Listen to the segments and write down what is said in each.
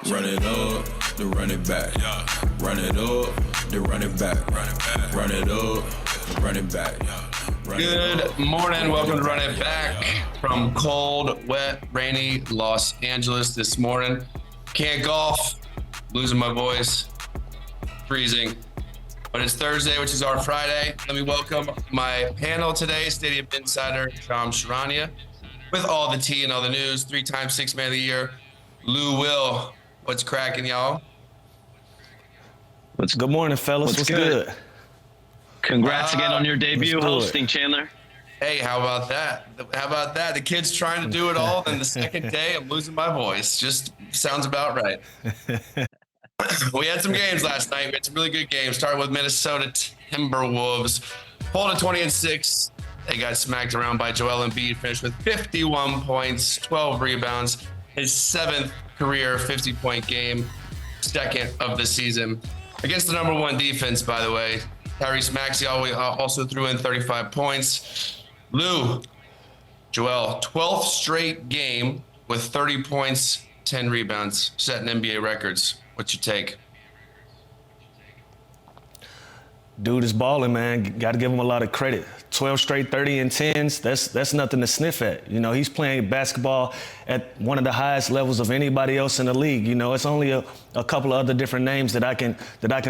Run it up, then run it back. Run it up, then run it back. Run it up, run it back. Good morning. Welcome to Run It Back from cold, wet, rainy Los Angeles this morning. Can't golf, losing my voice, freezing. But it's Thursday, which is our Friday. Let me welcome my panel today, Stadium Insider Shams Charania, with all the tea and all the news, 3-time Sixth Man of the Year, Lou Will. What's cracking, y'all? Good morning, fellas. What's good? Congrats again on your debut hosting, Chandler. Hey, how about that? The kid's trying to do it all, and the second day I'm losing my voice. Just sounds about right. We had some games last night. We had some really good games. Started with Minnesota Timberwolves. Pulled to 20-6. They got smacked around by Joel Embiid. Finished with 51 points, 12 rebounds. His 7th career 50-point game. Second of the season. Against the number one defense, by the way. Tyrese Maxey also threw in 35 points. Lou, Joel, 12th straight game with 30 points, 10 rebounds, setting NBA records. What's your take? Dude is balling, man. Got to give him a lot of credit. 12 straight 30 and 10s, that's nothing to sniff at. You know, he's playing basketball at one of the highest levels of anybody else in the league. You know, it's only a couple of other different names that I can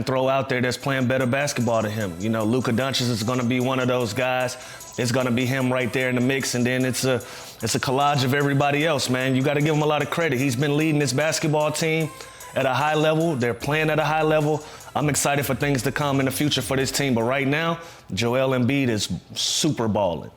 throw out there that's playing better basketball than him. You know, Luka Doncic is going to be one of those guys. It's going to be him right there in the mix, and then it's a collage of everybody else, man. You got to give him a lot of credit. He's been leading this basketball team at a high level. They're playing at a high level. I'm excited for things to come in the future for this team. But right now, Joel Embiid is super balling.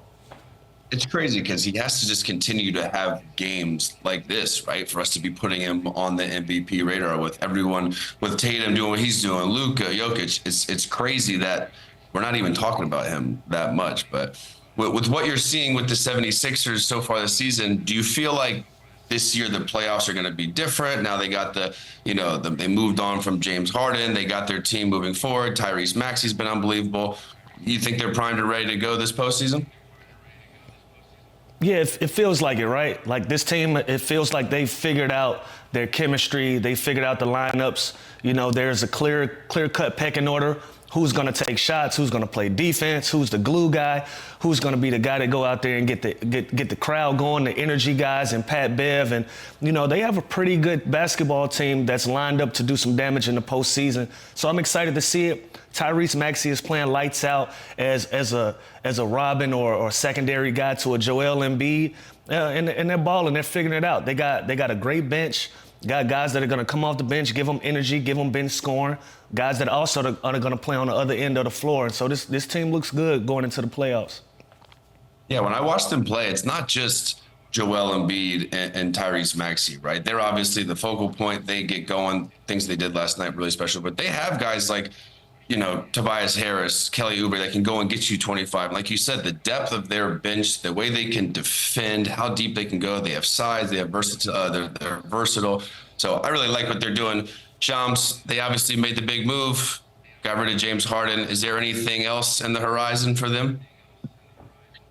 It's crazy because he has to just continue to have games like this, right? For us to be putting him on the MVP radar with everyone, with Tatum doing what he's doing, Luka, Jokic. It's crazy that we're not even talking about him that much. But with what you're seeing with the 76ers so far this season, do you feel like this year the playoffs are going to be different? Now they got they moved on from James Harden. They got their team moving forward. Tyrese Maxey's been unbelievable. You think they're primed and ready to go this postseason? Yeah, it feels like it, right? Like this team, it feels like they've figured out their chemistry. They figured out the lineups. You know, there's a clear-cut pecking order. Who's going to take shots? Who's going to play defense? Who's the glue guy? Who's going to be the guy that go out there and get the crowd going, the energy guys and Pat Bev? And, you know, they have a pretty good basketball team that's lined up to do some damage in the postseason. So I'm excited to see it. Tyrese Maxey is playing lights out as a Robin or secondary guy to a Joel Embiid. And they're balling. They're figuring it out. They got a great bench. Got guys that are going to come off the bench, give them energy, give them bench scoring. Guys that also are going to play on the other end of the floor. And so this team looks good going into the playoffs. Yeah, when I watch them play, it's not just Joel Embiid and Tyrese Maxey, right? They're obviously the focal point. They get going. Things they did last night really special. But they have guys like, you know, Tobias Harris, Kelly Oubre that can go and get you 25. Like you said, the depth of their bench, the way they can defend, how deep they can go. They have size. They have they're versatile. So I really like what they're doing. Shams, they obviously made the big move, got rid of James Harden. Is there anything else in the horizon for them?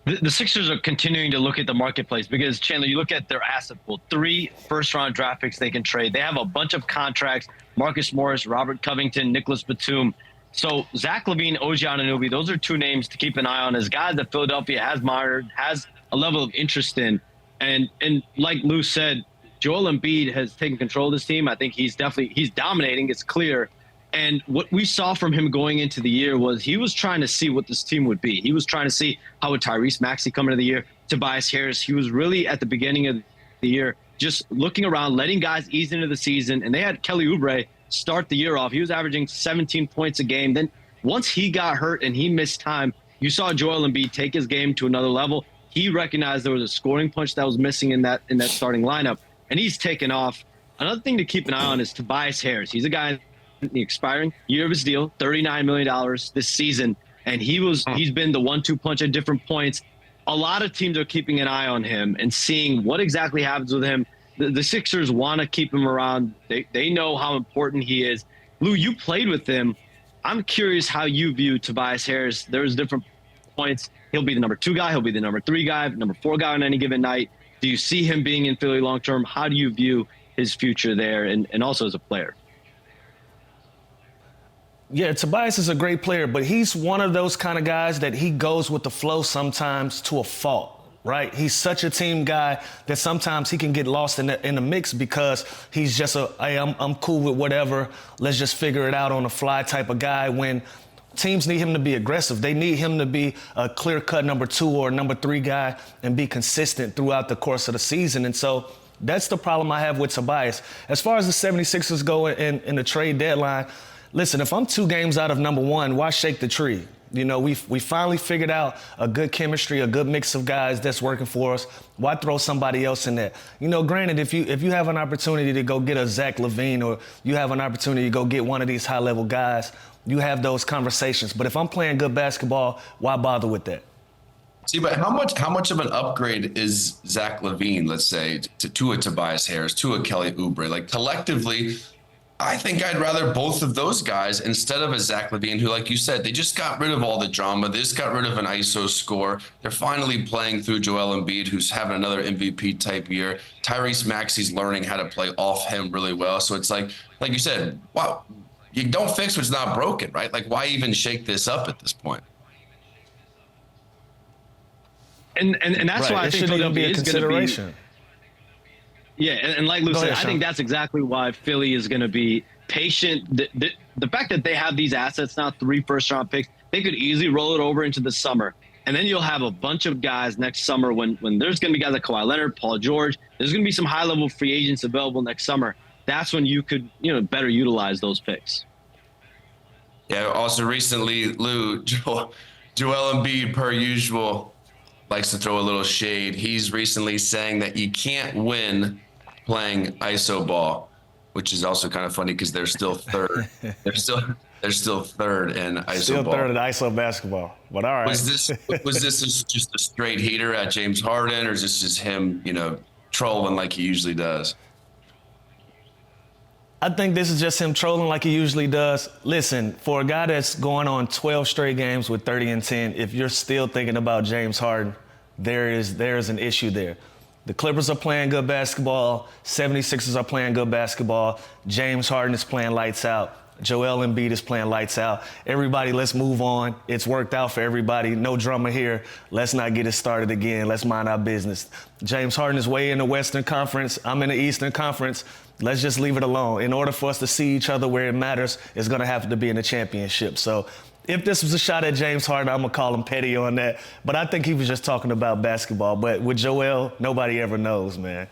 The Sixers are continuing to look at the marketplace because, Chandler, you look at their asset pool, 3 first-round draft picks they can trade. They have a bunch of contracts, Marcus Morris, Robert Covington, Nicholas Batum. So Zach LaVine, OG Anunoby, those are 2 names to keep an eye on as guys that Philadelphia has monitored, has a level of interest in. And like Lou said, Joel Embiid has taken control of this team. I think he's dominating. It's clear. And what we saw from him going into the year was he was trying to see what this team would be. He was trying to see how would Tyrese Maxey come into the year, Tobias Harris. He was really at the beginning of the year just looking around, letting guys ease into the season. And they had Kelly Oubre start the year off. He was averaging 17 points a game. Then once he got hurt and he missed time, you saw Joel Embiid take his game to another level. He recognized there was a scoring punch that was missing in that starting lineup, and he's taken off. Another thing to keep an eye on is Tobias Harris. He's a guy in the expiring year of his deal, $39 million this season, and he's been the 1-2 punch at different points. A lot of teams are keeping an eye on him and seeing what exactly happens with him. The Sixers want to keep him around. They know how important he is. Lou, you played with him. I'm curious how you view Tobias Harris. There's different points. He'll be the number 2 guy. He'll be the number 3 guy, number 4 guy on any given night. Do you see him being in Philly long term? How do you view his future there and also as a player. Yeah, Tobias is a great player, but he's one of those kind of guys that he goes with the flow sometimes to a fault, right? He's such a team guy that sometimes he can get lost in the mix because he's just hey, I'm cool with whatever. Let's just figure it out on the fly type of guy. When teams need him to be aggressive, they need him to be a clear-cut number 2 or number 3 guy and be consistent throughout the course of the season. And so that's the problem I have with Tobias. As far as the 76ers go in the trade deadline, listen, if I'm 2 games out of number 1, why shake the tree? You know, we finally figured out a good chemistry, a good mix of guys that's working for us. Why throw somebody else in there? You know, granted, if you have an opportunity to go get a Zach LaVine or you have an opportunity to go get one of these high-level guys, you have those conversations. But if I'm playing good basketball, why bother with that? See, but how much of an upgrade is Zach LaVine, let's say, to a Tobias Harris, to a Kelly Oubre? Like, collectively, I think I'd rather both of those guys instead of a Zach LaVine, who, like you said, they just got rid of all the drama. They just got rid of an ISO score. They're finally playing through Joel Embiid, who's having another MVP type year. Tyrese Maxey's learning how to play off him really well. So it's like you said, wow, you don't fix what's not broken, right? Like, why even shake this up at this point? And that's right. why I think Philadelphia is going to be. Yeah, and like Luke said, I think that's exactly why Philly is going to be patient. The fact that they have these assets now, 3 first-round picks, they could easily roll it over into the summer. And then you'll have a bunch of guys next summer when there's going to be guys like Kawhi Leonard, Paul George. There's going to be some high-level free agents available next summer. That's when you could, better utilize those picks. Yeah, also recently, Lou, Joel Embiid, per usual, likes to throw a little shade. He's recently saying that you can't win playing ISO ball, which is also kind of funny because they're still third. they're still third in ISO still ball. Still third in ISO basketball. But all right. Was this just a straight heater at James Harden, or is this just him, trolling like he usually does? I think this is just him trolling like he usually does. Listen, for a guy that's going on 12 straight games with 30 and 10, if you're still thinking about James Harden, there is an issue there. The Clippers are playing good basketball. 76ers are playing good basketball. James Harden is playing lights out. Joel Embiid is playing lights out. Everybody, let's move on. It's worked out for everybody. No drama here. Let's not get it started again. Let's mind our business. James Harden is way in the Western Conference. I'm in the Eastern Conference. Let's just leave it alone. In order for us to see each other where it matters, it's going to have to be in the championship. So if this was a shot at James Harden, I'm going to call him petty on that. But I think he was just talking about basketball. But with Joel, nobody ever knows, man.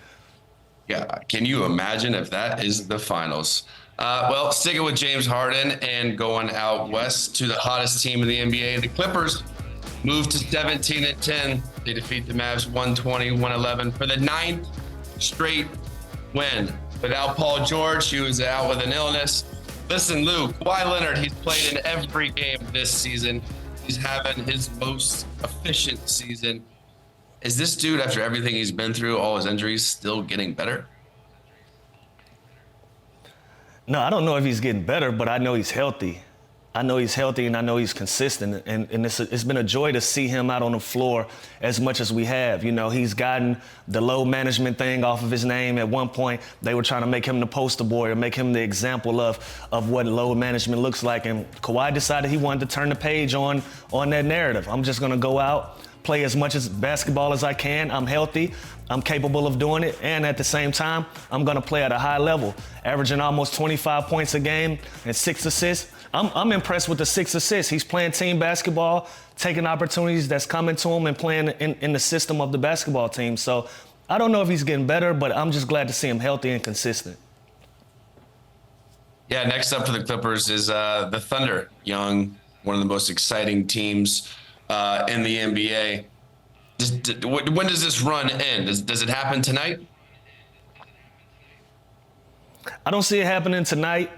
Yeah. Can you imagine if that is the finals? Well, sticking with James Harden and going out west to the hottest team in the NBA, the Clippers moved to 17-10. They defeat the Mavs 120-111 for the 9th straight win. Without Paul George, he was out with an illness. Listen, Luke, Kawhi Leonard, he's played in every game this season. He's having his most efficient season. Is this dude, after everything he's been through, all his injuries, still getting better? No, I don't know if he's getting better, but I know he's healthy. I know he's healthy and I know he's consistent. And it's been a joy to see him out on the floor as much as we have. He's gotten the load management thing off of his name. At one point, they were trying to make him the poster boy or make him the example of what load management looks like. And Kawhi decided he wanted to turn the page on that narrative. I'm just going to go out, play as much as basketball as I can. I'm healthy. I'm capable of doing it. And at the same time, I'm going to play at a high level, averaging almost 25 points a game and 6 assists. I'm impressed with the 6 assists. He's playing team basketball, taking opportunities that's coming to him and playing in the system of the basketball team. So I don't know if he's getting better, but I'm just glad to see him healthy and consistent. Yeah, next up for the Clippers is the Thunder. Young, one of the most exciting teams in the NBA. When does this run end? Does it happen tonight? I don't see it happening tonight.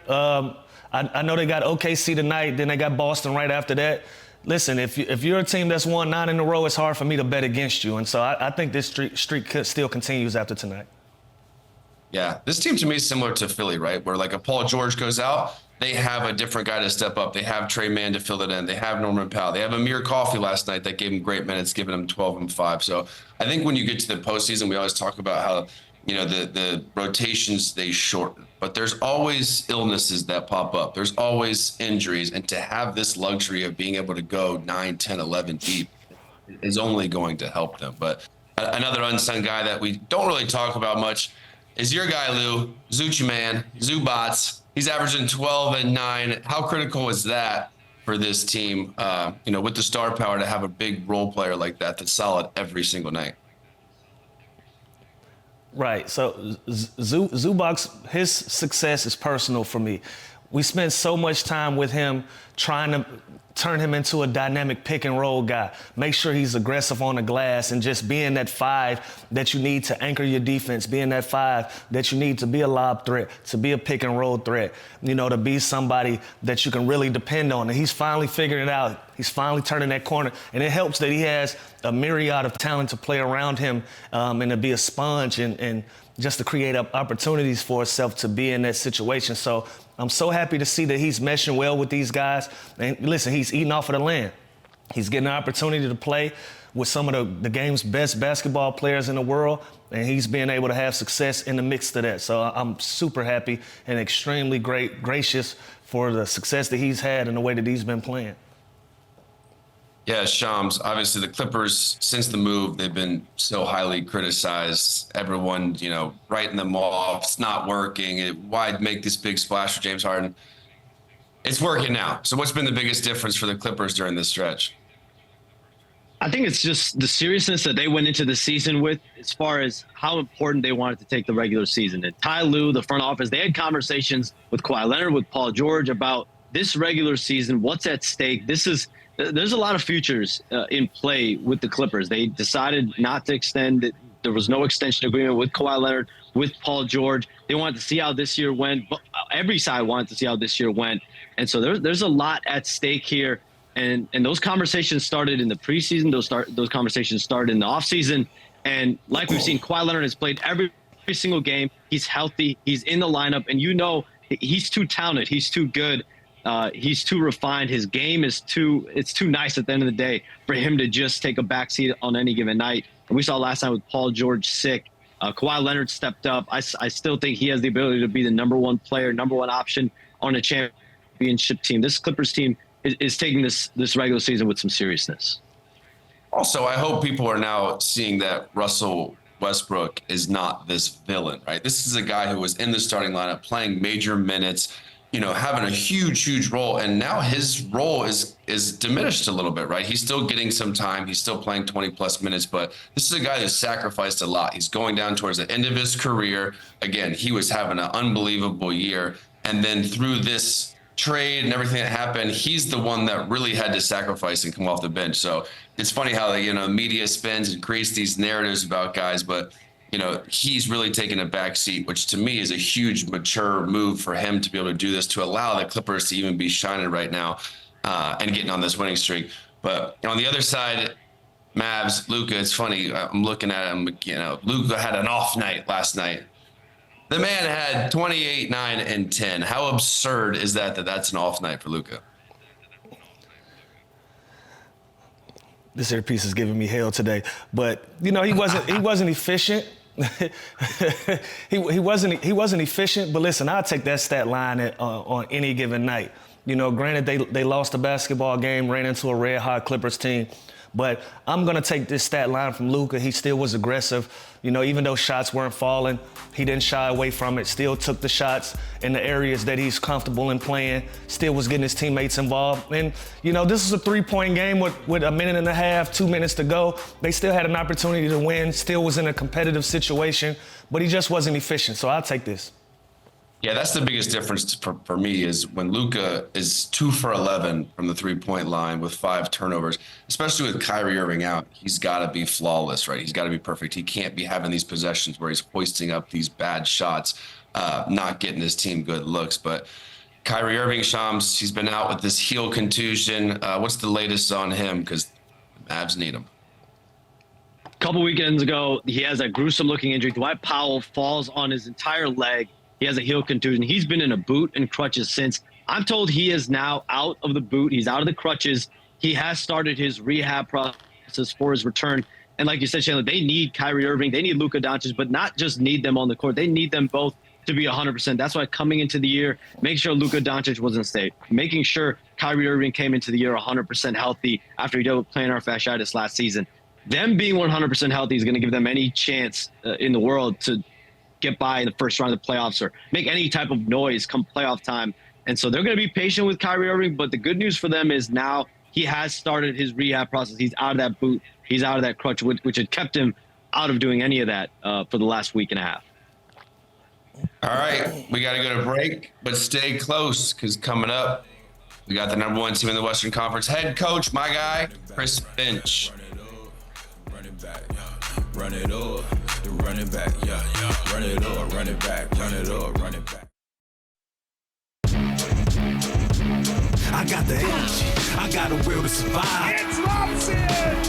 I know they got OKC tonight, then they got Boston right after that. Listen, if you're a team that's won 9 in a row, it's hard for me to bet against you. And so I think this streak still continues after tonight. Yeah, this team to me is similar to Philly, right? Where like a Paul George goes out, they have a different guy to step up. They have Trey Mann to fill it in. They have Norman Powell. They have Amir Coffey last night that gave him great minutes, giving him 12 and 5. So I think when you get to the postseason, we always talk about how the rotations, they shorten, but there's always illnesses that pop up. There's always injuries. And to have this luxury of being able to go 9, 10, 11 deep is only going to help them. But another unsung guy that we don't really talk about much is your guy, Lou, Zucci man, Zubats. He's averaging 12 and 9. How critical is that for this team, with the star power to have a big role player like that that's solid every single night? Right. So Zubac, his success is personal for me. We spent so much time with him trying to turn him into a dynamic pick and roll guy. Make sure he's aggressive on the glass and just being that 5 that you need to anchor your defense, being that 5 that you need to be a lob threat, to be a pick and roll threat, to be somebody that you can really depend on. And he's finally figured it out. He's finally turning that corner. And it helps that he has a myriad of talent to play around him and to be a sponge and just to create opportunities for himself to be in that situation. So I'm so happy to see that he's meshing well with these guys. And listen, he's eating off of the land. He's getting an opportunity to play with some of the game's best basketball players in the world, and he's being able to have success in the mix of that. So I'm super happy and extremely gracious for the success that he's had and the way that he's been playing. Yeah, Shams, obviously the Clippers, since the move, they've been so highly criticized. Everyone, writing them off. It's not working. Why make this big splash for James Harden? It's working now. So what's been the biggest difference for the Clippers during this stretch? I think it's just the seriousness that they went into the season with as far as how important they wanted to take the regular season. And Ty Lue, the front office, they had conversations with Kawhi Leonard, with Paul George about this regular season, what's at stake. There's a lot of futures in play with the Clippers. They decided not to extend it. There was no extension agreement with Kawhi Leonard, with Paul George. They wanted to see how this year went. But every side wanted to see how this year went. And so there's a lot at stake here. And those conversations started in the preseason. Those conversations started in the offseason. And like we've seen, Kawhi Leonard has played every single game. He's healthy. He's in the lineup. And he's too talented. He's too good. He's too refined. His game is too nice at the end of the day for him to just take a backseat on any given night. And we saw last night with Paul George sick. Kawhi Leonard stepped up. I still think he has the ability to be the number one player, number one option on a championship team. This Clippers team is taking this regular season with some seriousness. Also, I hope people are now seeing that Russell Westbrook is not this villain, right? This is a guy who was in the starting lineup, playing major minutes, having a huge role. And now his role is diminished a little bit, right? He's still getting some time. He's still playing 20 plus minutes, but this is a guy who's sacrificed a lot. He's going down towards the end of his career. Again, he was having an unbelievable year. And then through this trade and everything that happened, he's the one that really had to sacrifice and come off the bench. So it's funny how media spins and creates these narratives about guys, but he's really taken a back seat, which to me is a huge mature move for him to be able to do this, to allow the Clippers to even be shining right now and getting on this winning streak. But on the other side, Mavs, Luka, it's funny. I'm looking at him, Luka had an off night last night. The man had 28, 9, and 10. How absurd is that's an off night for Luka? This earpiece is giving me hell today, but he wasn't efficient. he wasn't efficient, but listen, I'll take that stat line on any given night. Granted they lost the basketball game, ran into a red hot Clippers team, but I'm gonna take this stat line from Luka. He still was aggressive. Even though shots weren't falling, he didn't shy away from it. Still took the shots in the areas that he's comfortable in playing. Still was getting his teammates involved. And this is a 3-point game with a minute and a half, 2 minutes to go. They still had an opportunity to win. Still was in a competitive situation, but he just wasn't efficient. So I'll take this. Yeah, that's the biggest difference for me is when Luka is 2 for 11 from the 3-point line with 5 turnovers, especially with Kyrie Irving out, he's got to be flawless, right? He's got to be perfect. He can't be having these possessions where he's hoisting up these bad shots, not getting his team good looks. But Kyrie Irving, Shams, he's been out with this heel contusion. What's the latest on him? Because the Mavs need him. A couple weekends ago, he has a gruesome-looking injury. Dwight Powell falls on his entire leg. He has a heel contusion. He's been in a boot and crutches since. I'm told he is now out of the boot. He's out of the crutches. He has started his rehab process for his return. And like you said, Chandler, they need Kyrie Irving, they need Luka Doncic, but not just need them on the court. They need them both to be 100%. That's why coming into the year, make sure Luka Doncic wasn't safe, making sure Kyrie Irving came into the year 100% healthy after he dealt with plantar fasciitis last season. Them being 100% healthy is going to give them any chance in the world to get by in the first round of the playoffs or make any type of noise come playoff time. And so they're going to be patient with Kyrie Irving, but the good news for them is now he has started his rehab process. He's out of that boot. He's out of that crutch, which had kept him out of doing any of that for the last week and a half. All right, we got to go to break, but stay close because coming up, we got the number 1 team in the Western Conference head coach, my guy, Chris Finch. Run it back, run it up, the running back, run it up, run it back, run it up, run it back. I got the energy, I got a will to survive. It's Robinson,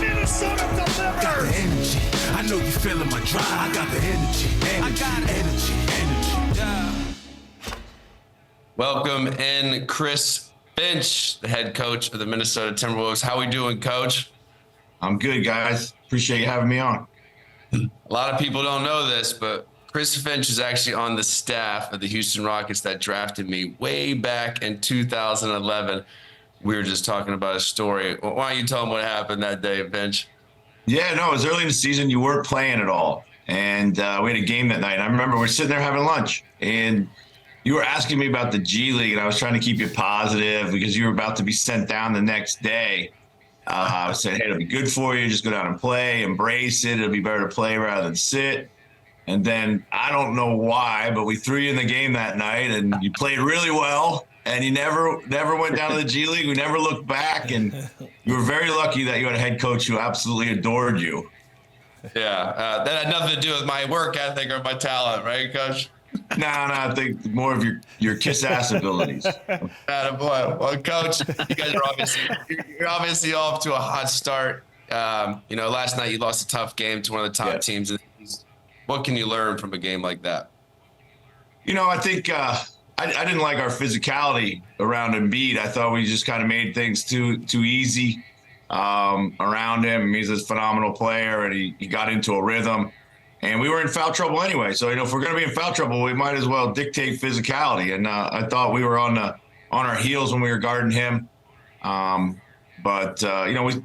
Minnesota delivers. Got the energy, I know you feeling my drive. I got the energy, I got energy, yeah. Welcome in Chris Finch, the head coach of the Minnesota Timberwolves. How we doing, Coach? I'm good, guys. Appreciate you having me on. A lot of people don't know this, but Chris Finch is actually on the staff of the Houston Rockets that drafted me way back in 2011. We were just talking about a story. Why don't you tell them what happened that day, Finch? Yeah, no, it was early in the season. You weren't playing at all. And we had a game that night. I remember we're sitting there having lunch, and you were asking me about the G League, and I was trying to keep you positive because you were about to be sent down the next day. I said, hey, it'll be good for you. Just go down and play, embrace it. It'll be better to play rather than sit. And then I don't know why, but we threw you in the game that night, and you played really well. And you never went down to the G League. We never looked back, and you were very lucky that you had a head coach who absolutely adored you. Yeah, that had nothing to do with my work ethic or my talent, right, Coach? No, I think more of your kiss ass abilities. Attaboy. Well, Coach, you guys are you're obviously off to a hot start. Last night you lost a tough game to one of the top teams. What can you learn from a game like that? I think I didn't like our physicality around Embiid. I thought we just kind of made things too easy around him. He's a phenomenal player, and he got into a rhythm. And we were in foul trouble anyway. So, if we're going to be in foul trouble, we might as well dictate physicality. And I thought we were on our heels when we were guarding him. But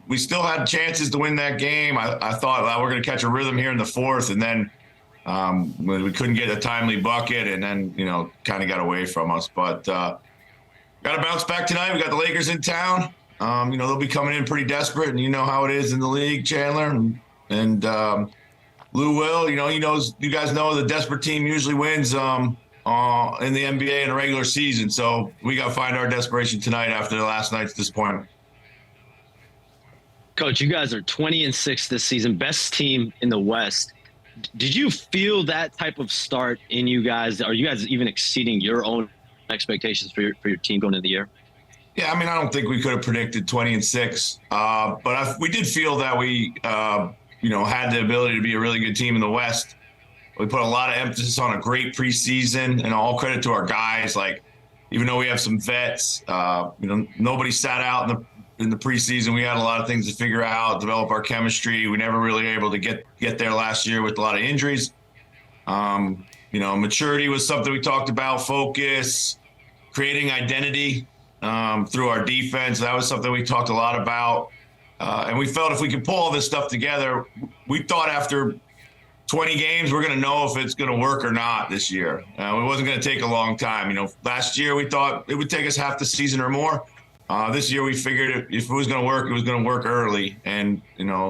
we still had chances to win that game. I thought we're going to catch a rhythm here in the fourth. And then we couldn't get a timely bucket, and then, kind of got away from us. But got to bounce back tonight. We got the Lakers in town. They'll be coming in pretty desperate, and you know how it is in the league, Chandler. And Lou will, he knows, you guys know the desperate team usually wins in the NBA in a regular season. So we got to find our desperation tonight after the last night's disappointment. Coach, you guys are 20-6 this season, best team in the West. Did you feel that type of start in you guys? Are you guys even exceeding your own expectations for your team going into the year? Yeah, I don't think we could have predicted 20-6, but we did feel that we had the ability to be a really good team in the West. We put a lot of emphasis on a great preseason, and all credit to our guys. Like, even though we have some vets, nobody sat out in the preseason. We had a lot of things to figure out, develop our chemistry. We never really able to get there last year with a lot of injuries. Maturity was something we talked about, focus, creating identity through our defense. That was something we talked a lot about. And we felt if we could pull all this stuff together, we thought after 20 games, we're going to know if it's going to work or not this year. It wasn't going to take a long time. Last year we thought it would take us half the season or more. This year we figured if it was going to work, it was going to work early. And,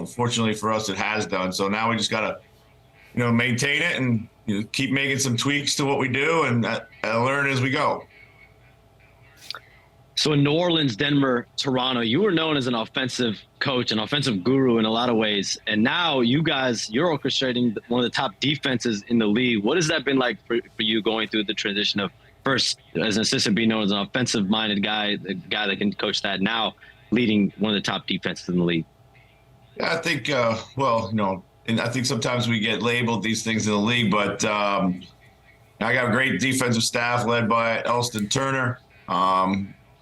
fortunately for us, it has done. So now we just got to, maintain it and keep making some tweaks to what we do and learn as we go. So in New Orleans, Denver, Toronto, you were known as an offensive coach, an offensive guru in a lot of ways. And now you're orchestrating one of the top defenses in the league. What has that been like for you going through the transition of first as an assistant being known as an offensive-minded guy, the guy that can coach that, now leading one of the top defenses in the league? Yeah, I think, and I think sometimes we get labeled these things in the league, but I got a great defensive staff led by Elston Turner.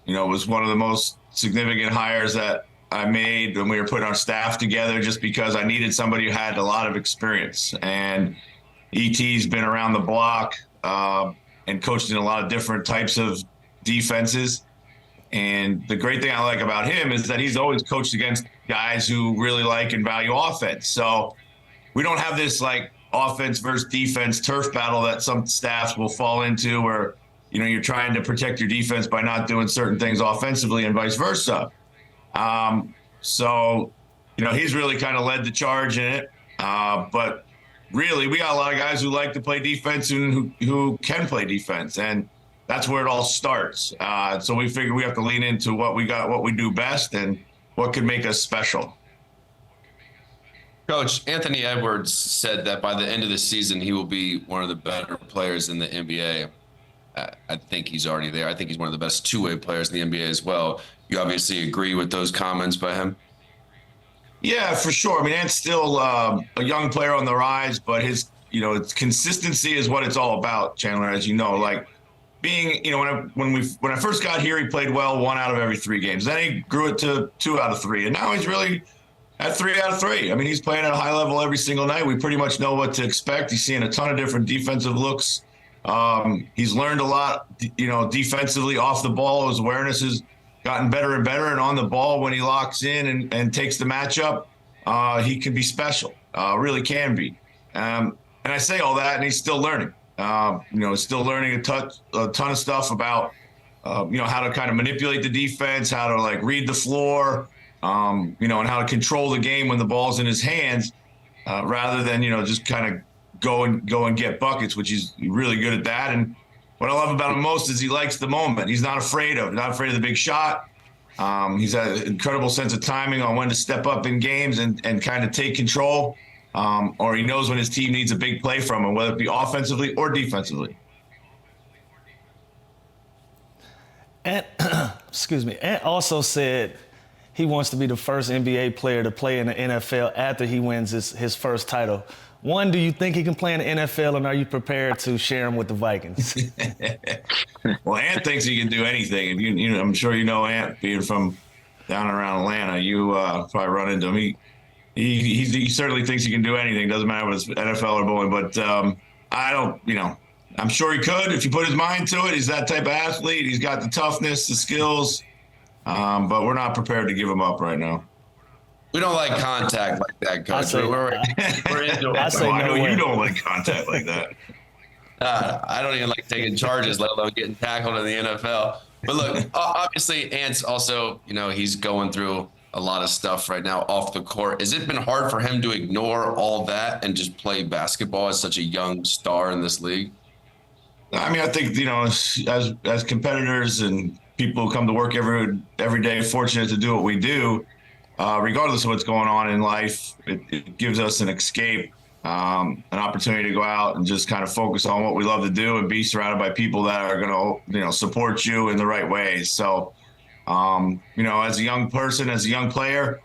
Was one of the most significant hires that I made when we were putting our staff together, just because I needed somebody who had a lot of experience. And ET's been around the block and coached in a lot of different types of defenses. And the great thing I like about him is that he's always coached against guys who really like and value offense. So we don't have this like offense versus defense turf battle that some staffs will fall into, where, you know, you're trying to protect your defense by not doing certain things offensively and vice versa. So, you know, he's really kind of led the charge in it. But really, we got a lot of guys who like to play defense and who can play defense. And that's where it all starts. So we figure we have to lean into what we got, what we do best, and what could make us special. Coach, Anthony Edwards said that by the end of the season, he will be one of the better players in the NBA. I think he's already there. I think he's one of the best two-way players in the NBA as well. You obviously agree with those comments by him? Yeah, for sure. I mean, Ant's still a young player on the rise, but his, you know, it's consistency is what it's all about, Chandler, as you know. Like, being, you know, when I first got here, he played well 1 out of every 3 games. Then he grew it to 2 out of 3, and now he's really at 3 out of 3. I mean, he's playing at a high level every single night. We pretty much know what to expect. He's seeing a ton of different defensive looks. He's learned a lot, you know, defensively off the ball. His awareness has gotten better and better, and on the ball, when he locks in and takes the matchup, he can be special. Really can be. And I say all that, and he's still learning. You know, still learning a ton of stuff about, you know, how to kind of manipulate the defense, how to like read the floor, you know, and how to control the game when the ball's in his hands, rather than, you know, just kind of go and get buckets, which he's really good at that. And what I love about him most is he likes the moment. He's not afraid of the big shot. He's got an incredible sense of timing on when to step up in games and kind of take control. Or he knows when his team needs a big play from him, whether it be offensively or defensively. And excuse me. Ant also said he wants to be the first NBA player to play in the NFL after he wins his first title. One, do you think he can play in the NFL, and are you prepared to share him with the Vikings? Well, Ant thinks he can do anything, and you know, I'm sure you know Ant, being from down around Atlanta. You probably run into him. He certainly thinks he can do anything. Doesn't matter whether it's NFL or bowling. But I don't, you know, I'm sure he could if he put his mind to it. He's that type of athlete. He's got the toughness, the skills. But we're not prepared to give him up right now. We don't like contact like that, Coach. We're into it. I know you don't like contact like that. I don't even like taking charges, let alone getting tackled in the NFL. But look, obviously, Ant's also, you know, he's going through a lot of stuff right now off the court. Has it been hard for him to ignore all that and just play basketball as such a young star in this league? I mean, I think, you know, as competitors and people who come to work every day, fortunate to do what we do, regardless of what's going on in life, it gives us an escape, an opportunity to go out and just kind of focus on what we love to do and be surrounded by people that are going to, you know, support you in the right ways. So, you know, as a young person, as a young player,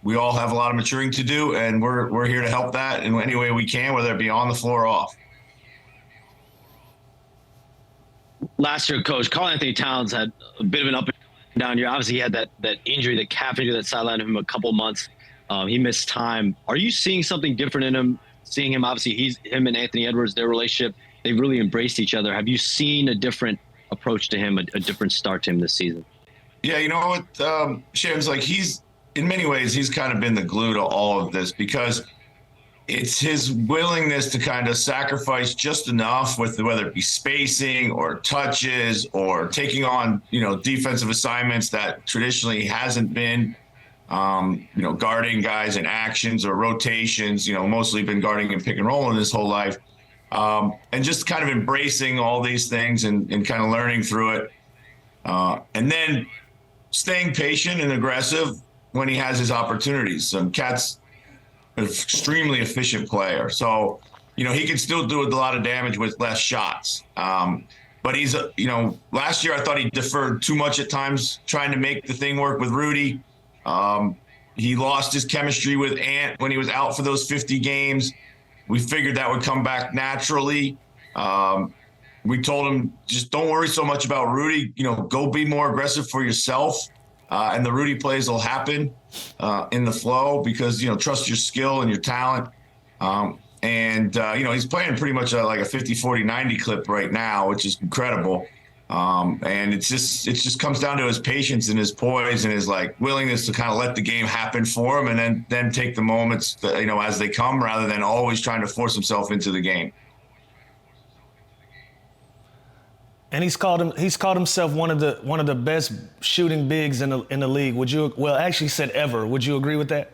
we all have a lot of maturing to do, and we're here to help that in any way we can, whether it be on the floor or off. Last year, Coach, Karl Anthony Towns had a bit of an up and down year. Obviously, he had that injury, the calf injury that sidelined him a couple months. He missed time. Are you seeing something different in him? Seeing him, obviously, him and Anthony Edwards, their relationship, they've really embraced each other. Have you seen a different approach to him, a different start to him this season? Yeah, you know what, Shams, like he's, in many ways, he's kind of been the glue to all of this, because it's his willingness to kind of sacrifice just enough with whether it be spacing or touches or taking on, you know, defensive assignments that traditionally hasn't been, you know, guarding guys in actions or rotations, you know, mostly been guarding and pick and roll in his whole life. And just kind of embracing all these things and kind of learning through it. And then staying patient and aggressive when he has his opportunities. Cat's an extremely efficient player. So, you know, he can still do a lot of damage with less shots. But he's, you know, last year I thought he deferred too much at times trying to make the thing work with Rudy. He lost his chemistry with Ant when he was out for those 50 games. We figured that would come back naturally. We told him, just don't worry so much about Rudy. You know, go be more aggressive for yourself. and the Rudy plays will happen in the flow because, trust your skill and your talent. He's playing pretty much like a 50, 40, 90 clip right now, which is incredible. And it just comes down to his patience and his poise and his willingness to kind of let the game happen for him and then take the moments that, as they come rather than always trying to force himself into the game. And he's called himself one of the best shooting bigs in the league. He said ever. Would you agree with that?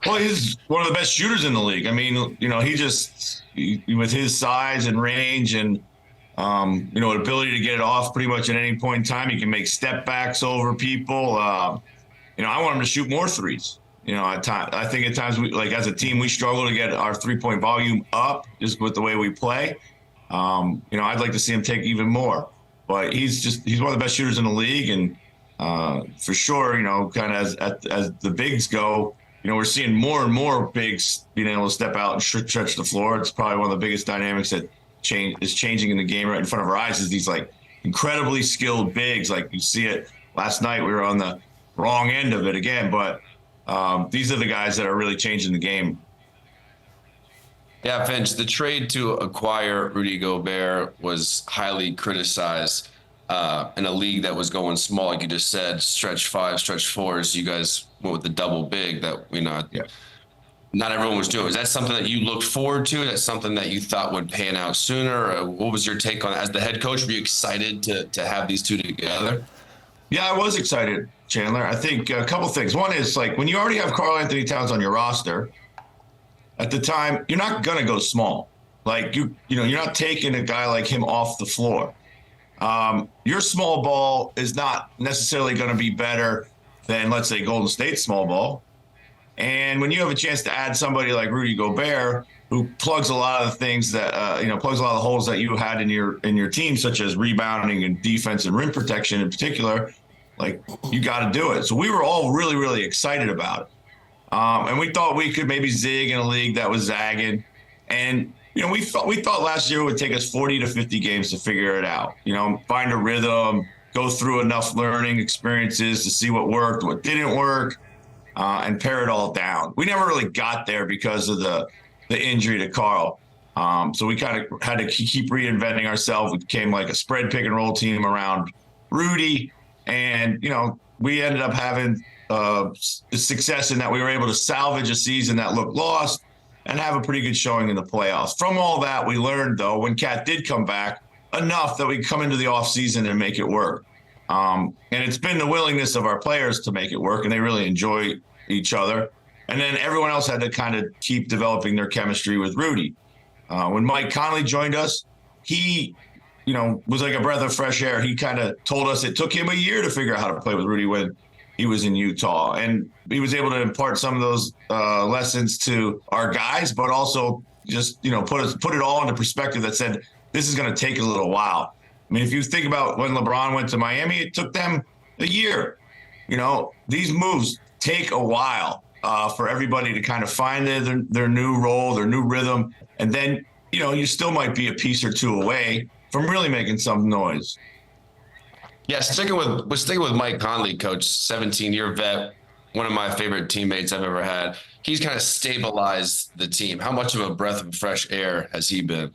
Well, he's one of the best shooters in the league. I mean, he with his size and range and ability to get it off pretty much at any point in time. He can make step backs over people. I want him to shoot more threes. At times, I think at times as a team, we struggle to get our 3-point volume up just with the way we play. I'd like to see him take even more, but he's one of the best shooters in the league. And for sure, kind of as the bigs go, we're seeing more and more bigs being able to step out and stretch the floor. It's probably one of the biggest dynamics that is changing in the game right in front of our eyes is these incredibly skilled bigs. Like you see it last night, we were on the wrong end of it again, but these are the guys that are really changing the game. Yeah, Finch, the trade to acquire Rudy Gobert was highly criticized in a league that was going small, like you just said, stretch 5, stretch 4s. You guys went with the double big that not everyone was doing. Is that something that you looked forward to? That's something that you thought would pan out sooner? What was your take on it? As the head coach, were you excited to have these two together? Yeah, I was excited, Chandler. I think a couple things. One is when you already have Karl Anthony Towns on your roster, at the time, you're not going to go small. You're not taking a guy like him off the floor. Your small ball is not necessarily going to be better than, let's say, Golden State's small ball. And when you have a chance to add somebody like Rudy Gobert, who plugs a lot of the things that, plugs a lot of the holes that you had in your team, such as rebounding and defense and rim protection in particular, you got to do it. So we were all really, really excited about it. And we thought we could maybe zig in a league that was zagging. And, we thought last year it would take us 40 to 50 games to figure it out, find a rhythm, go through enough learning experiences to see what worked, what didn't work, and pare it all down. We never really got there because of the injury to Karl. So we kind of had to keep reinventing ourselves. We became like a spread pick and roll team around Rudy. And, we ended up having success in that we were able to salvage a season that looked lost and have a pretty good showing in the playoffs. From all that, we learned, though, when Cat did come back, enough that we come into the offseason and make it work. And it's been the willingness of our players to make it work, and they really enjoy each other. And then everyone else had to kind of keep developing their chemistry with Rudy. When Mike Conley joined us, he was like a breath of fresh air. He kind of told us it took him a year to figure out how to play with Rudy when he was in Utah. And he was able to impart some of those lessons to our guys, but also just, put it all into perspective that said, this is going to take a little while. I mean, if you think about when LeBron went to Miami, it took them a year. These moves take a while for everybody to kind of find their new role, their new rhythm. And then, you still might be a piece or two away from really making some noise. Yeah, sticking with Mike Conley, coach, 17-year vet, one of my favorite teammates I've ever had. He's kind of stabilized the team. How much of a breath of fresh air has he been?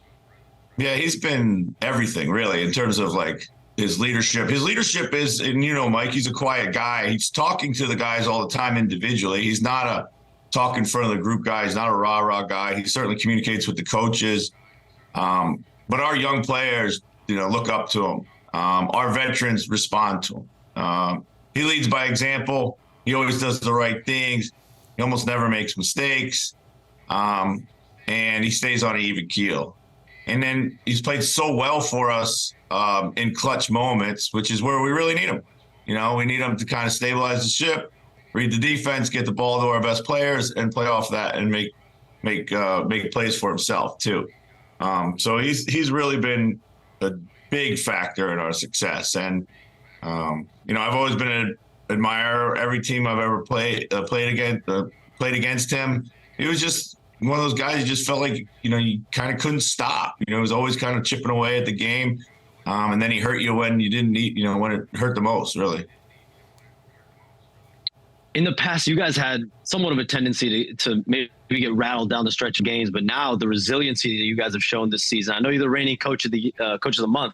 Yeah, he's been everything, really, in terms of his leadership. His leadership is, and Mike, he's a quiet guy. He's talking to the guys all the time individually. He's not a talk in front of the group guy. He's not a rah-rah guy. He certainly communicates with the coaches. But our young players, look up to him. Our veterans respond to him. He leads by example. He always does the right things. He almost never makes mistakes. And he stays on an even keel. And then he's played so well for us in clutch moments, which is where we really need him. We need him to kind of stabilize the ship, read the defense, get the ball to our best players, and play off that and make plays for himself too. So he's really been a big factor in our success. And I've always been an admirer. Every team I've ever played against him, it was just one of those guys you just felt like, you kind of couldn't stop. He was always kind of chipping away at the game. And then he hurt you when you didn't need, when it hurt the most, really. in the past, you guys had somewhat of a tendency to maybe get rattled down the stretch of games, but now the resiliency that you guys have shown this season. I know you're the reigning coach of the month.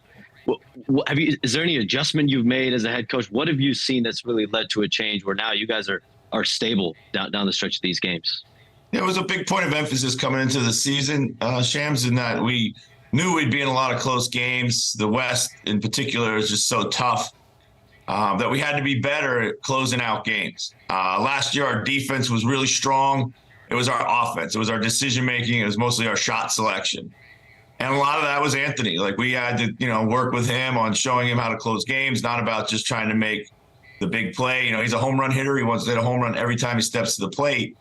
Is there any adjustment you've made as a head coach? What have you seen that's really led to a change where now you guys are stable down the stretch of these games? Yeah, it was a big point of emphasis coming into the season, Shams, in that we knew we'd be in a lot of close games. The West, in particular, is just so tough that we had to be better at closing out games. Last year, our defense was really strong. It was our offense. It was our decision-making. It was mostly our shot selection. And a lot of that was Anthony. Like, we had to, work with him on showing him how to close games, not about just trying to make the big play. He's a home run hitter. He wants to hit a home run every time he steps to the plate.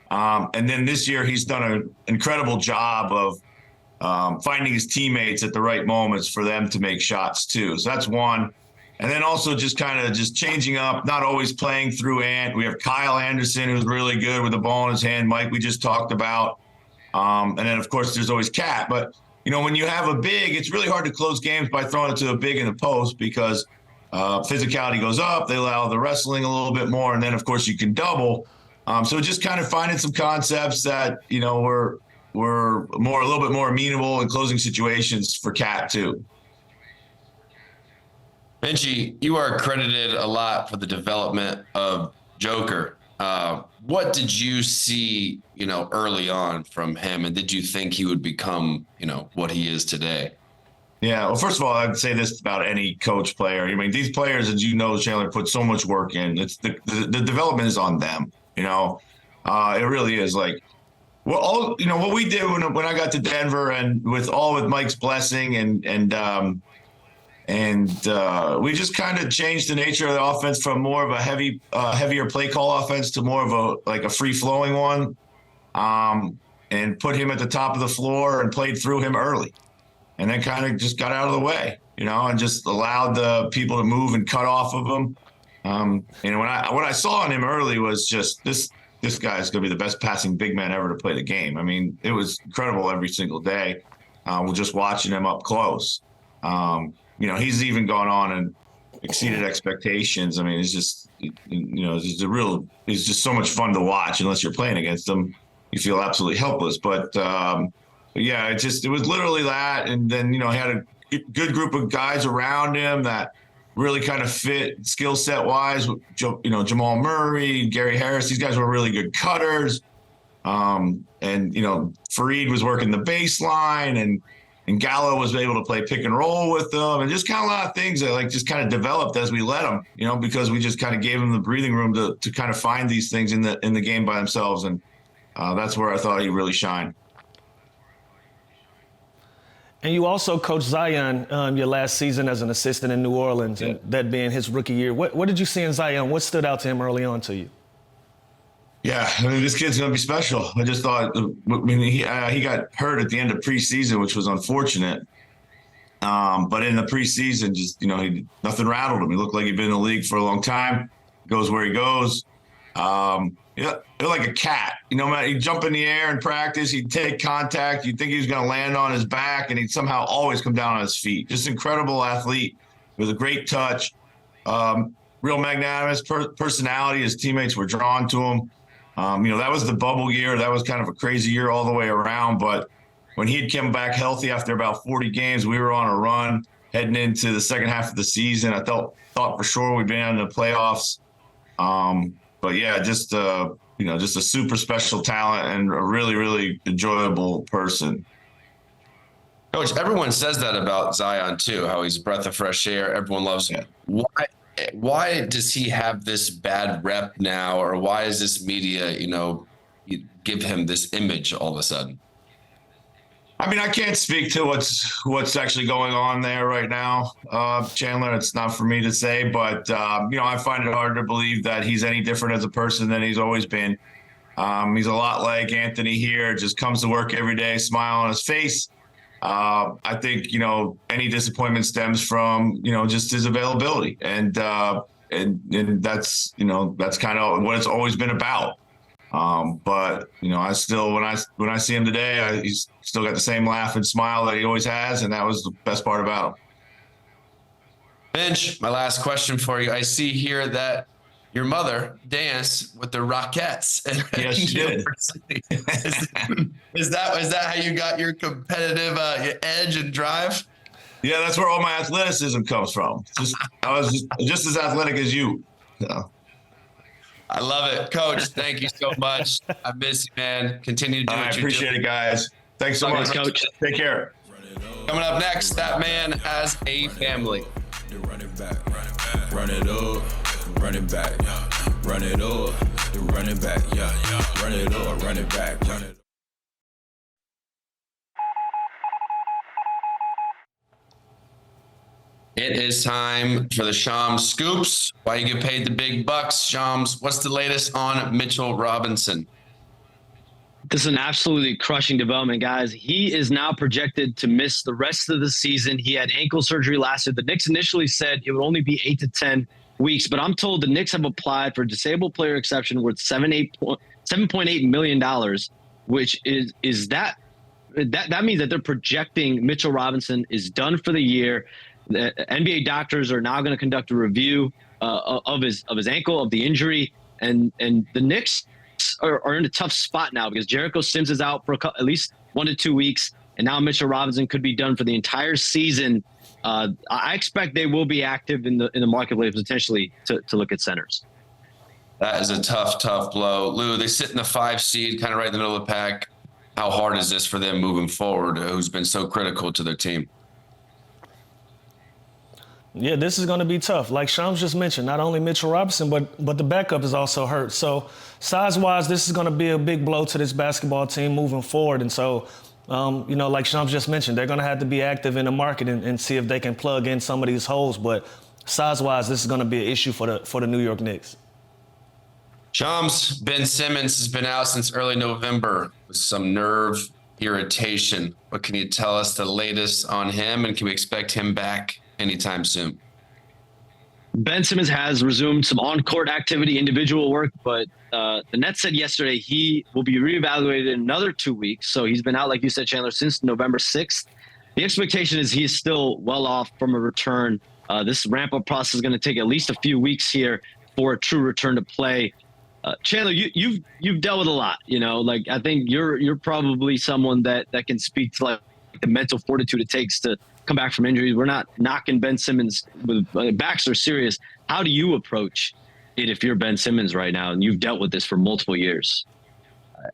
And then this year, he's done an incredible job of finding his teammates at the right moments for them to make shots too. So that's one. And then also just kind of changing up, not always playing through Ant. We have Kyle Anderson, who's really good with the ball in his hand. Mike, we just talked about. And then, of course, there's always Cat. But, when you have a big, it's really hard to close games by throwing it to a big in the post because physicality goes up. They allow the wrestling a little bit more. And then, of course, you can double. So just kind of finding some concepts that, were a little bit more amenable in closing situations for Cat too. Finch, you are credited a lot for the development of Joker. What did you see, early on from him, and did you think he would become, what he is today? Yeah, well, first of all, I'd say this about any coach player. These players, as Chandler, put so much work in. It's the development is on them. It really is. Like, well, what we did when I got to Denver, and with Mike's blessing, and we just kind of changed the nature of the offense from more of a heavier play call offense to more of a free flowing one, and put him at the top of the floor and played through him early, and then kind of just got out of the way, and just allowed the people to move and cut off of him. And what I saw in him early was just this guy is going to be the best passing big man ever to play the game. It was incredible every single day. We're just watching him up close. He's even gone on and exceeded expectations. It's just, it's just so much fun to watch. Unless you're playing against him, you feel absolutely helpless. But yeah, it was literally that. And then, he had a good group of guys around him that really kind of fit skill set wise. Jamal Murray, Gary Harris, these guys were really good cutters. And Fareed was working the baseline, and Gallo was able to play pick and roll with them, and just kind of a lot of things that just kind of developed as we let them, because we just kind of gave them the breathing room to kind of find these things in the game by themselves. And that's where I thought he really shined. And you also coached Zion your last season as an assistant in New Orleans, yeah. And that being his rookie year. What did you see in Zion? What stood out to him early on to you? Yeah, this kid's going to be special. I just thought, he got hurt at the end of preseason, which was unfortunate. But in the preseason, nothing rattled him. He looked like he'd been in the league for a long time. Goes where he goes. Like a cat. He'd jump in the air in practice. He'd take contact. You'd think he was going to land on his back, and he'd somehow always come down on his feet. Just incredible athlete with a great touch. Real magnanimous personality. His teammates were drawn to him. That was the bubble year. That was kind of a crazy year all the way around. But when he had come back healthy after about 40 games, we were on a run heading into the second half of the season. I thought for sure we'd be in the playoffs. But yeah, just a super special talent and a really, really enjoyable person. Coach, everyone says that about Zion too, how he's a breath of fresh air. Everyone loves him. Why does he have this bad rep now, or why is this media, give him this image all of a sudden? I can't speak to what's actually going on there right now, Chandler. It's not for me to say, but I find it hard to believe that he's any different as a person than he's always been. He's a lot like Anthony here, just comes to work every day, smile on his face. I think, any disappointment stems from, just his availability. And that's, that's kind of what it's always been about. But, I still, when I see him today, he's still got the same laugh and smile that he always has. And that was the best part about him. Finch, my last question for you. I see here that your mother dance with the Rockettes. Yes, she did. Is that how you got your competitive edge and drive? Yeah, that's where all my athleticism comes from. I was just as athletic as you. So. I love it. Coach, thank you so much. I miss you, man. Continue to do what you do. I appreciate it, guys. Thanks so much. Coach. Take care. Coming up next, that man has a family. Run it back, run it up, run it back, run it up, run it back, run it up, run it back, run it. It is time for the Shams Scoops. Why you get paid the big bucks, Shams? What's the latest on Mitchell Robinson? This is an absolutely crushing development, guys. He is now projected to miss the rest of the season. He had ankle surgery last year. The Knicks initially said it would only be 8 to 10 weeks, but I'm told the Knicks have applied for a disabled player exception worth $7.8 million, which is that means that they're projecting Mitchell Robinson is done for the year. The NBA doctors are now going to conduct a review of his ankle, of the injury, and the Knicks are in a tough spot now because Jericho Sims is out for at least 1 to 2 weeks, and now Mitchell Robinson could be done for the entire season. I expect they will be active in the marketplace potentially to look at centers. That is a tough blow. Lou, they sit in the 5 seed, kind of right in the middle of the pack. How hard is this for them moving forward, who's been so critical to their team? Yeah, this is going to be tough. Like Shams just mentioned, not only Mitchell Robinson, but the backup is also hurt. So size-wise, this is going to be a big blow to this basketball team moving forward. And so, like Shams just mentioned, they're going to have to be active in the market and see if they can plug in some of these holes. But size-wise, this is going to be an issue for the New York Knicks. Shams, Ben Simmons has been out since early November with some nerve irritation. What can you tell us the latest on him, and can we expect him back anytime soon? Ben Simmons has resumed some on-court activity, individual work, but the Nets said yesterday he will be reevaluated in another 2 weeks. So he's been out, like you said, Chandler, since November 6th. The expectation is he's still well off from a return. This ramp-up process is going to take at least a few weeks here for a true return to play. Chandler, you've dealt with a lot. I think you're probably someone that can speak to the mental fortitude it takes to come back from injuries. We're not knocking Ben Simmons with backs are serious. How do you approach it if you're Ben Simmons right now and you've dealt with this for multiple years?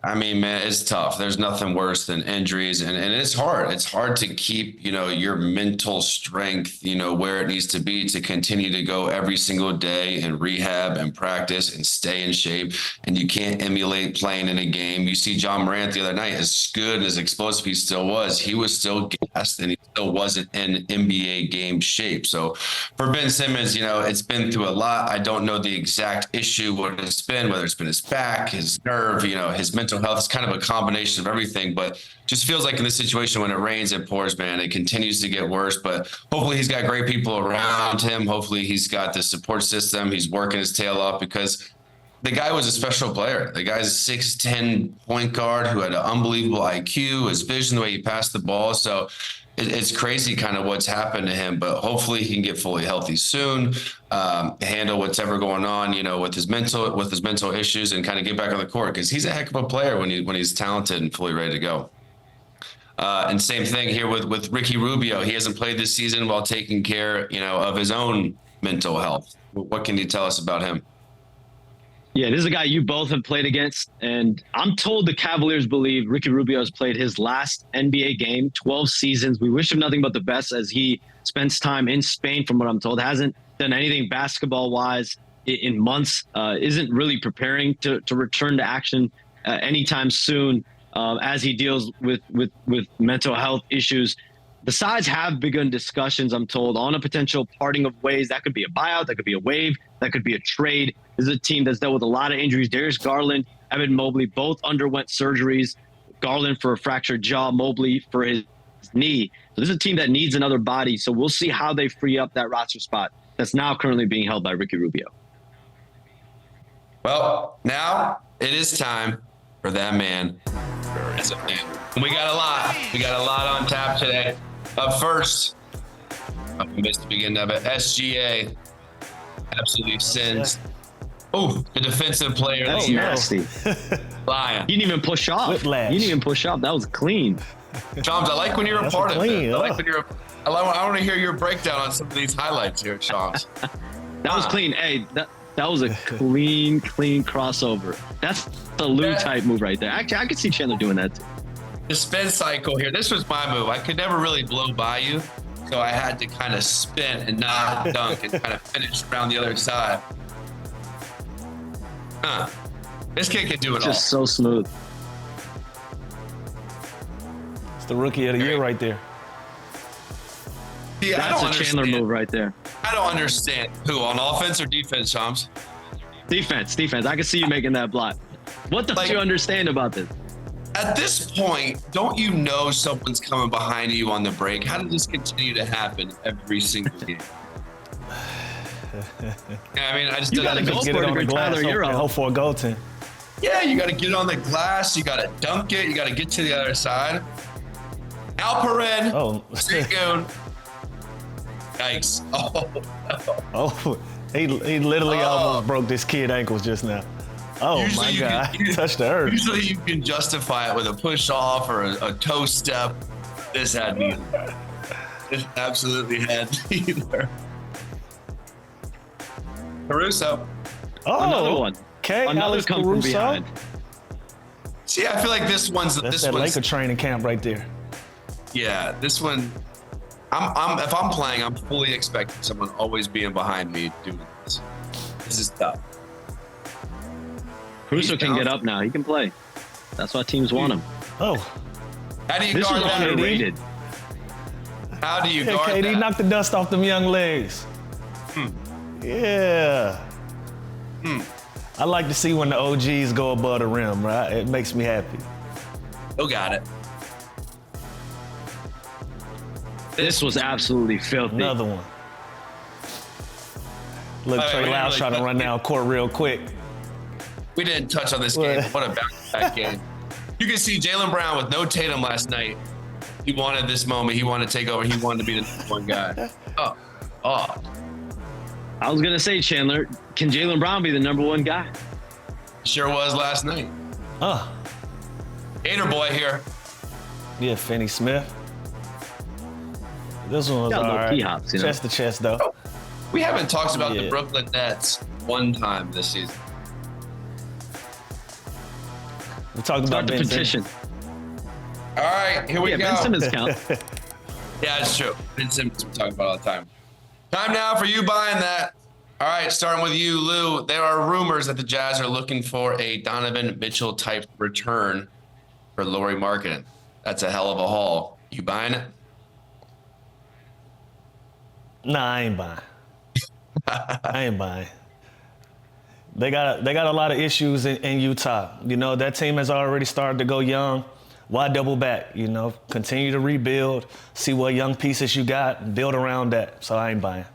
I mean, man, it's tough. There's nothing worse than injuries, and it's hard. It's hard to keep, your mental strength, where it needs to be to continue to go every single day and rehab and practice and stay in shape. And you can't emulate playing in a game. You see John Morant the other night, as good and as explosive he still was, he was still gassed and he still wasn't in NBA game shape. So for Ben Simmons, it's been through a lot. I don't know the exact issue, what it's been, whether it's been his back, his nerve, his mental health. Is kind of a combination of everything, but just feels like in this situation when it rains, it pours, man. It continues to get worse, but hopefully he's got great people around him. Hopefully he's got the support system. He's working his tail off because the guy was a special player. The guy's a 6'10" point guard who had an unbelievable IQ, his vision, the way he passed the ball. So it's crazy kind of what's happened to him, but hopefully he can get fully healthy soon, handle whatever going on, with his mental issues, and kind of get back on the court, because he's a heck of a player when he's talented and fully ready to go. And same thing here with Ricky Rubio. He hasn't played this season while taking care, of his own mental health. What can you tell us about him? Yeah, this is a guy you both have played against, and I'm told the Cavaliers believe Ricky Rubio has played his last NBA game, 12 seasons. We wish him nothing but the best as he spends time in Spain, from what I'm told. Hasn't done anything basketball-wise in months, isn't really preparing to return to action anytime soon as he deals with mental health issues. The sides have begun discussions, I'm told, on a potential parting of ways. That could be a buyout, that could be a waive, that could be a trade. This is a team that's dealt with a lot of injuries. Darius Garland, Evan Mobley both underwent surgeries. Garland for a fractured jaw, Mobley for his knee. So this is a team that needs another body. So we'll see how they free up that roster spot that's now currently being held by Ricky Rubio. Well, now it is time for that man. We got a lot. We got a lot on tap today. Up first, I missed the beginning of it. SGA absolutely sends Oh, the defensive player. That's of the year. nasty. Lion. You didn't even push off. Whiplash. You didn't even push off. That was clean. Shams, I like when you're a That's part of clean, it. yeah. I want to hear your breakdown on some of these highlights here, Shams. That was clean. Hey, that was a clean crossover. That's the Lou type move right there. Actually, I could see Chandler doing that too. The spin cycle here. This was my move. I could never really blow by you, so I had to kind of spin and not dunk and kind of finish around the other side. This kid can do it Just all. so smooth. It's the rookie of the year right there. See, I That's don't a Chandler understand. move right there. I don't understand. Who, on offense or defense, Shams? Defense. I can see you making that block. What the Like- do you understand about this? At this point, don't you know someone's coming behind you on the break? How does this continue to happen every single game? Yeah, I mean, I just You gotta don't go Get for it it on the if you're glass Tyler Hero. and hope for a goaltend. Yeah, you got to get on the glass. You got to dunk it. You got to get to the other side. Alperen. Oh. Seagoon. Yikes. Oh, no. Oh, he literally almost broke this kid ankles just now. Oh Usually my you God, can- touched the earth. Usually you can justify it with a push off or a toe step. This had neither. This absolutely had neither. Caruso. Oh, Another one. Okay, Another Alex come from Caruso. behind. See, I feel like this one's That's this that one's Laker training camp right there. yeah. This one, I'm if I'm playing, I'm fully expecting someone always being behind me doing this. This is tough. Caruso He's can down. get up now. He can play. That's why teams want him. Oh, How do you This guard was that? underrated. How do you yeah, guard KD that? knocked the dust off them young legs. Yeah. I like to see when the OGs go above the rim, right? It makes me happy. Oh, got it. This was absolutely filthy. Another one. Look, All right, Trey we didn't Lyles really trying to touch- run down court real quick. We didn't touch on this What? game. What a back-to-back game. You can see Jaylen Brown with no Tatum last night. He wanted this moment. He wanted to take over. He wanted to be the number one guy. Oh. I was gonna say, Chandler, can Jaylen Brown be the number one guy? Sure was last night. Oh, Gator boy here. yeah, Finney Smith. This one was Got all little right. key hops, you know? Chest to chest, though. We haven't talked about the Yeah. Brooklyn Nets one time this season. We talked Start about the Ben Simmons. petition. All right, here we Yeah, go. Ben Simmons count. Yeah, it's true. Ben Simmons we talk about all the time. Time now for you buying that. All right, starting with you, Lou. There are rumors that the Jazz are looking for a Donovan Mitchell type return for Lauri Markkanen. That's a hell of a haul. You buying it? Nah, I ain't buying. I ain't buying. They got a lot of issues in Utah. You know, that team has already started to go young. Why double back? You know, continue to rebuild, see what young pieces you got, and build around that. So I ain't buying.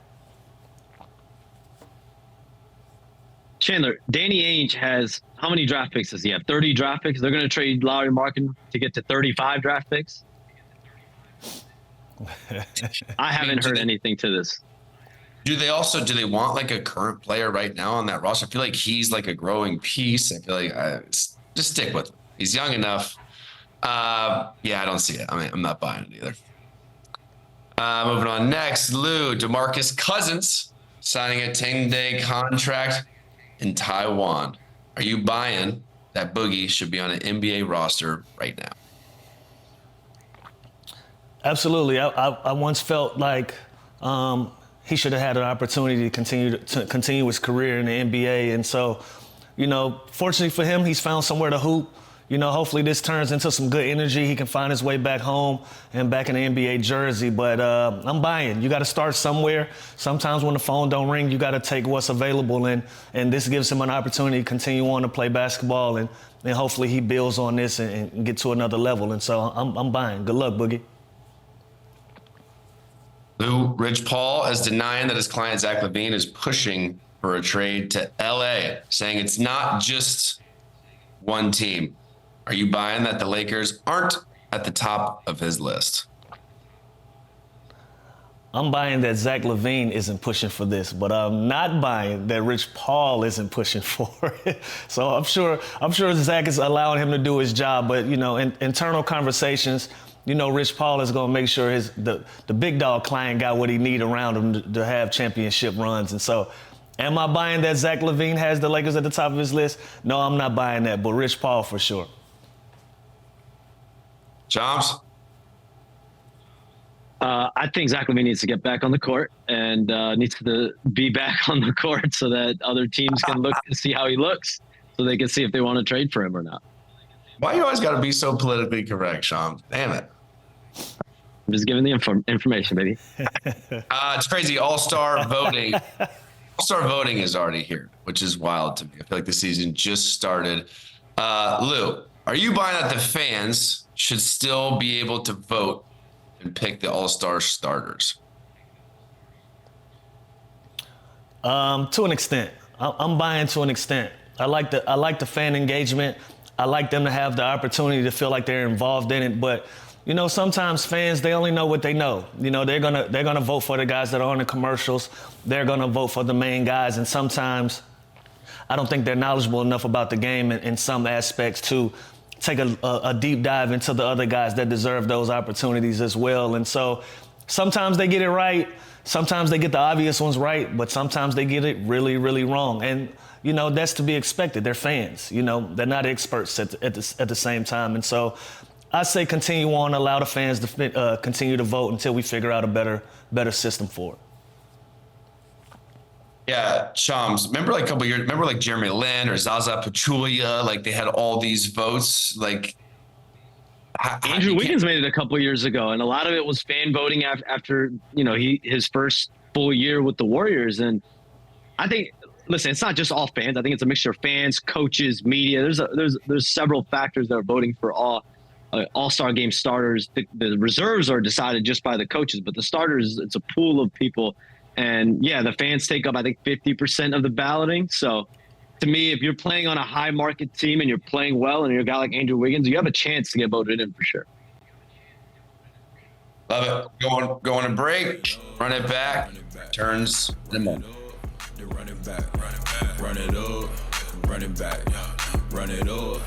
Chandler, Danny Ainge has how many draft picks does he have? 30 draft picks. They're going to trade Lauri Markkanen to get to 35 draft picks. I haven't heard anything to this. Do they want like a current player right now on that roster? I feel like he's like a growing piece. I feel like just stick with him. He's young enough. Yeah, I don't see it. I mean, I'm not buying it either. Moving on next, Lou, DeMarcus Cousins signing a 10-day contract in Taiwan. Are you buying that Boogie should be on an NBA roster right now? Absolutely. I once felt like he should have had an opportunity to continue his career in the NBA. And so, you know, fortunately for him, he's found somewhere to hoop. You know, hopefully this turns into some good energy. He can find his way back home and back in the NBA jersey. But I'm buying. You got to start somewhere. Sometimes when the phone don't ring, you got to take what's available. And this gives him an opportunity to continue on to play basketball. And hopefully he builds on this and get to another level. And so I'm buying. Good luck, Boogie. Lou, Rich Paul is denying that his client Zach LaVine is pushing for a trade to LA, saying it's not just one team. Are you buying that the Lakers aren't at the top of his list? I'm buying that Zach LaVine isn't pushing for this, but I'm not buying that Rich Paul isn't pushing for it. So I'm sure Zach is allowing him to do his job, but you know, in internal conversations, you know, Rich Paul is going to make sure the big dog client got what he need around him to have championship runs. And so, am I buying that Zach LaVine has the Lakers at the top of his list? No, I'm not buying that, but Rich Paul for sure. Shams? I think Zach LaVine needs to get back on the court and needs to be back on the court so that other teams can look and see how he looks, so they can see if they want to trade for him or not. Why you always got to be so politically correct, Shams? Damn it. I'm just giving the information, baby. It's crazy. All-star voting. All-star voting is already here, which is wild to me. I feel like the season just started. Lou, are you buying that the fans should still be able to vote and pick the all-star starters? To an extent. I'm buying to an extent. I like the fan engagement. I like them to have the opportunity to feel like they're involved in it. But, you know, sometimes fans, they only know what they know. You know, they're gonna vote for the guys that are on the commercials. They're gonna vote for the main guys. And sometimes I don't think they're knowledgeable enough about the game in some aspects to take a deep dive into the other guys that deserve those opportunities as well. And so sometimes they get it right. Sometimes they get the obvious ones right, but sometimes they get it really, really wrong. And, you know, that's to be expected. They're fans. You know, they're not experts at the same time. And so I say continue on, allow the fans to continue to vote until we figure out a better system for it. Yeah, Shams. Remember like a couple years, like Jeremy Lin or Zaza Pachulia, like they had all these votes. Like Andrew Wiggins made it a couple years ago, and a lot of it was fan voting after you know his first full year with the Warriors. And I think, listen, it's not just all fans. I think it's a mixture of fans, coaches, media. There's several factors that are voting for all-star game starters. The reserves are decided just by the coaches, but the starters, it's a pool of people. And yeah, the fans take up, I think, 50% of the balloting. So to me, if you're playing on a high market team and you're playing well and you're a guy like Andrew Wiggins, you have a chance to get voted in for sure. Love it. Going to break, run it back, turns in a moment. Run it back, run it up, run it back, run it up,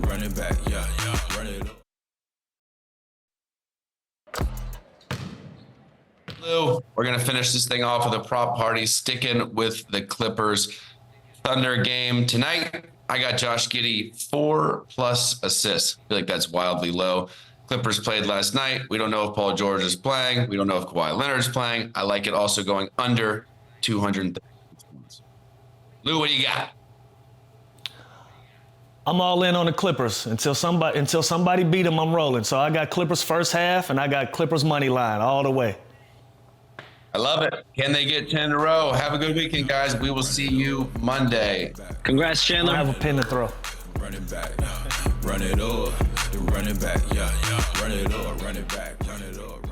run it back, run it up. Lou, we're going to finish this thing off with a prop party, sticking with the Clippers Thunder game tonight. I got Josh Giddey 4+ assists. I feel like that's wildly low. Clippers played last night. We don't know if Paul George is playing. We don't know if Kawhi Leonard's playing. I like it also going under 230 points. Lou, what do you got? I'm all in on the Clippers. Until somebody beat them, I'm rolling. So I got Clippers first half, and I got Clippers money line all the way. I love it. Can they get 10 in a row? Have a good weekend, guys. We will see you Monday. Congrats, Chandler. I have a pin to throw. Run it back, run it up, run it back, run it up, run it back, run it up.